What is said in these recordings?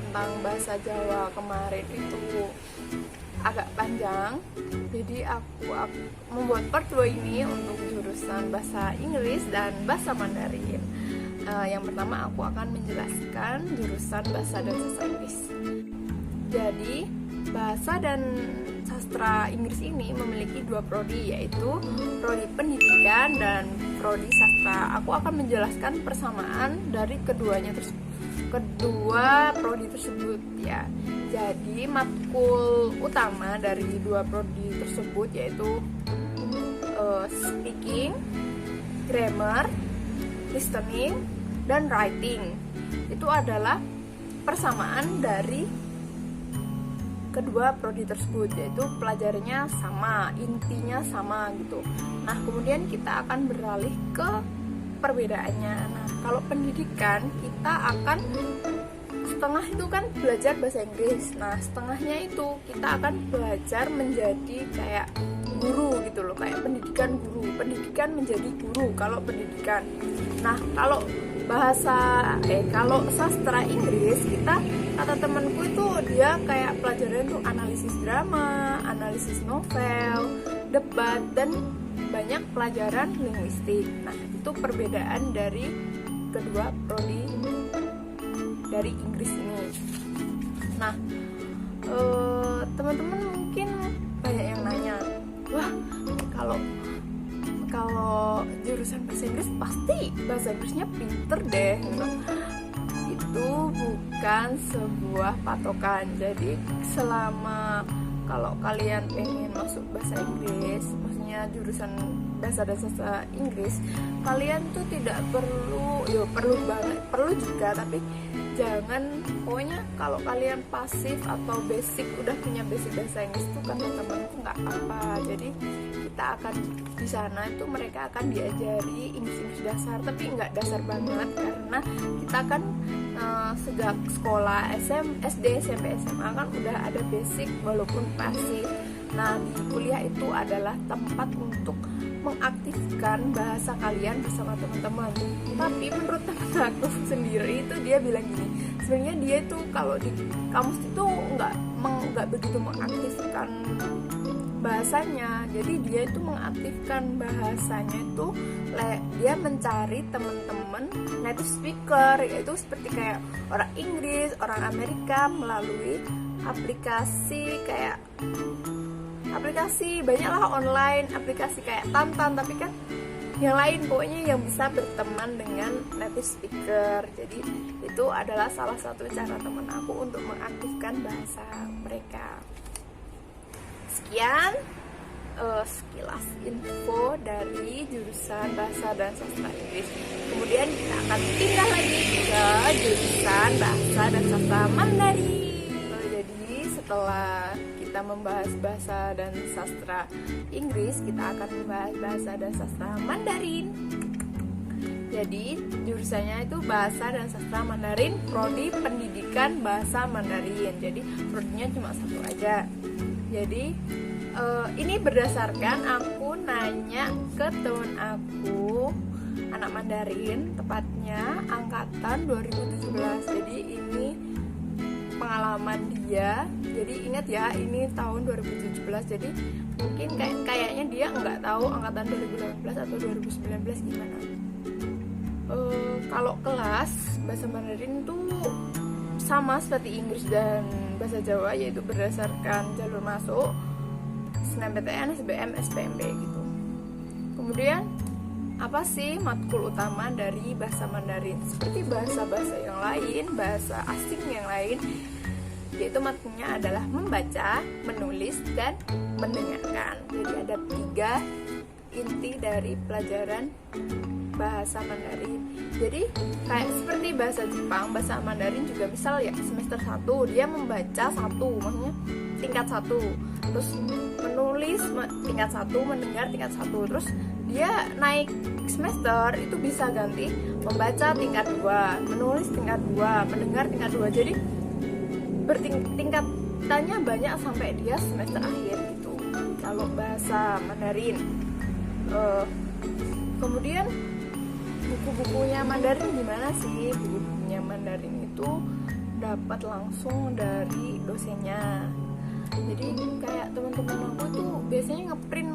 tentang bahasa Jawa kemarin itu agak panjang, jadi aku membuat part 2 ini untuk jurusan bahasa Inggris dan bahasa Mandarin. Yang pertama aku akan menjelaskan jurusan bahasa dan sastra Inggris. Jadi bahasa dan sastra Inggris ini memiliki dua prodi, yaitu prodi pendidikan dan prodi sastra. Aku akan menjelaskan persamaan dari kedua prodi tersebut ya. Jadi matkul utama dari dua prodi tersebut yaitu speaking, grammar, listening, dan writing. Itu adalah persamaan dari kedua prodi tersebut, yaitu pelajarannya sama, intinya sama gitu. Nah, kemudian kita akan beralih ke perbedaannya. Nah, kalau pendidikan kita akan setengah itu kan belajar bahasa Inggris. Nah, setengahnya itu kita akan belajar menjadi kayak guru gitu loh, kayak pendidikan guru, pendidikan menjadi guru kalau pendidikan. Nah, kalau kalau sastra Inggris, kata temanku itu dia kayak pelajaran tuh analisis drama, analisis novel, debat, dan banyak pelajaran linguistik. Nah, itu perbedaan dari kedua prodi dari Inggris ini. Nah, teman-teman mungkin banyak yang nanya, wah kalau jurusan bahasa Inggris pasti bahasa Inggrisnya pinter deh. Itu bukan sebuah patokan. Jadi kalau kalian pengen masuk bahasa Inggris, maksudnya jurusan bahasa dan sastra Inggris, kalian tuh tidak perlu juga, tapi jangan, pokoknya kalau kalian pasif atau basic, udah punya basic bahasa Inggris tuh kata temanku nggak apa-apa. Jadi kita akan di sana itu mereka akan diajari Inggris dasar, tapi nggak dasar banget, karena kita kan sejak sekolah SD, SMP, SMA kan udah ada basic walaupun pasif. Nah, di kuliah itu adalah tempat untuk mengaktifkan bahasa kalian bersama teman-teman. Tapi menurut teman aku sendiri itu dia bilang gini, sebenarnya dia itu kalau di kamus itu nggak begitu mengaktifkan bahasanya. Jadi dia itu mengaktifkan bahasanya itu dia mencari teman-teman native speaker, yaitu seperti kayak orang Inggris, orang Amerika, melalui aplikasi banyaklah online, aplikasi kayak Tantan, tapi kan yang lain, pokoknya yang bisa berteman dengan native speaker. Jadi itu adalah salah satu cara teman aku untuk mengaktifkan bahasa mereka. Sekian sekilas info dari jurusan bahasa dan sastra Inggris. Kemudian kita akan pindah lagi ke jurusan bahasa dan sastra Mandarin. Jadi setelah kita membahas bahasa dan sastra Inggris, kita akan membahas bahasa dan sastra Mandarin. Jadi jurusannya itu bahasa dan sastra Mandarin, prodi pendidikan bahasa Mandarin. Jadi prodinya cuma satu aja. Jadi ini berdasarkan aku nanya ke teman aku, anak Mandarin, tepatnya angkatan 2017. Jadi ini pengalaman dia. Jadi ingat ya, ini tahun 2017. Jadi mungkin kayaknya dia nggak tahu angkatan 2018 atau 2019 gimana. Kalau kelas bahasa Mandarin tuh sama seperti Inggris dan bahasa Jawa, yaitu berdasarkan jalur masuk SNMPTN, SBM, SPMB gitu. Kemudian apa sih matkul utama dari bahasa Mandarin? Seperti bahasa-bahasa yang lain, bahasa asing yang lain, yaitu matkulnya adalah membaca, menulis, dan mendengarkan. Jadi ada 3 inti dari pelajaran bahasa Mandarin. Jadi kayak seperti bahasa Jepang, bahasa Mandarin juga misal ya semester 1 dia membaca 1, maksudnya tingkat 1, terus menulis tingkat 1, mendengar tingkat 1, terus dia naik semester itu bisa ganti membaca tingkat 2, menulis tingkat 2, mendengar tingkat 2. Jadi bertingkatannya banyak sampai dia semester akhir gitu kalau bahasa Mandarin. Kemudian buku-bukunya Mandarin gimana sih? Buku-bukunya Mandarin itu dapat langsung dari dosennya. Jadi kayak teman-teman aku tuh biasanya ngeprint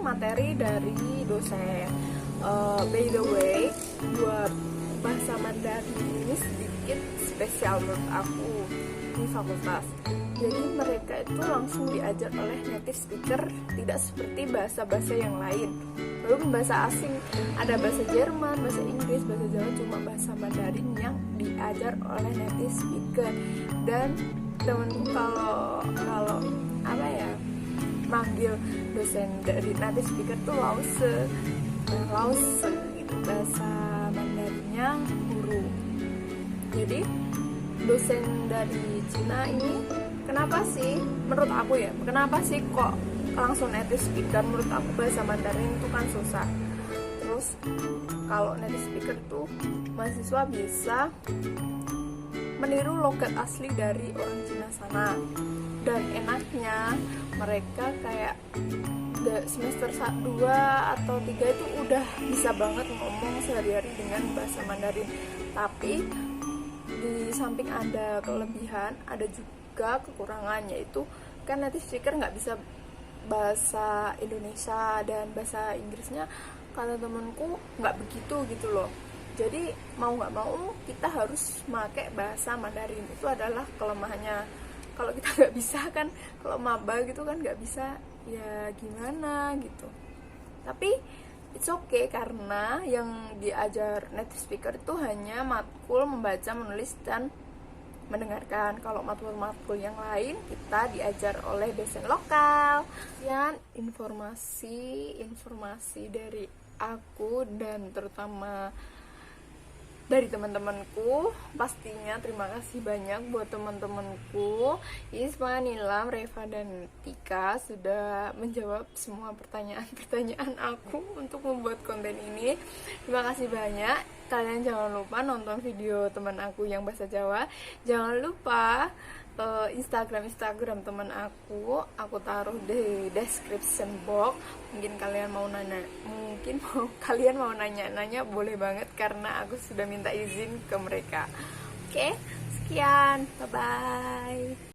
materi dari dosen. By the way, buat bahasa Mandarin ini sedikit spesial menurut aku di fakultas. Jadi mereka itu langsung diajar oleh native speaker, tidak seperti bahasa-bahasa yang lain. Walaupun bahasa asing, ada bahasa Jerman, bahasa Inggris, bahasa Jawa, cuma bahasa Mandarin yang diajar oleh native speaker. Dan temenku kalau apa ya, manggil dosen dari native speaker tuh lause gitu, bahasa Mandarinnya guru. Jadi dosen dari Cina ini kenapa sih menurut aku ya, kenapa sih kok langsung native speaker? Menurut aku bahasa Mandarin itu kan susah. Terus kalau native speaker tuh mahasiswa bisa meniru logat asli dari orang Cina sana. Dan enaknya mereka kayak semester 2 atau 3 itu udah bisa banget ngomong sehari-hari dengan bahasa Mandarin. Tapi di samping ada kelebihan, ada juga kekurangannya, yaitu kan native speaker nggak bisa bahasa Indonesia dan bahasa Inggrisnya kata temenku nggak begitu gitu loh. Jadi mau nggak mau kita harus pakai bahasa Mandarin, itu adalah kelemahannya. Kalau kita nggak bisa kan, kalau maba gitu kan nggak bisa, ya gimana gitu. Tapi it's okay, karena yang diajar native speaker itu hanya matkul membaca, menulis, dan mendengarkan. Kalau matkul-matkul yang lain kita diajar oleh dosen lokal. Dan informasi dari aku dan terutama dari teman-temanku, pastinya terima kasih banyak buat teman-temanku Isma, Nilam, Reva, dan Tika sudah menjawab semua pertanyaan-pertanyaan aku untuk membuat konten ini. Terima kasih banyak. Kalian jangan lupa nonton video teman aku yang bahasa Jawa. Jangan lupa Instagram teman aku taruh di description box. Mungkin kalian mau nanya boleh banget, karena aku sudah minta izin ke mereka. Oke, sekian, bye bye.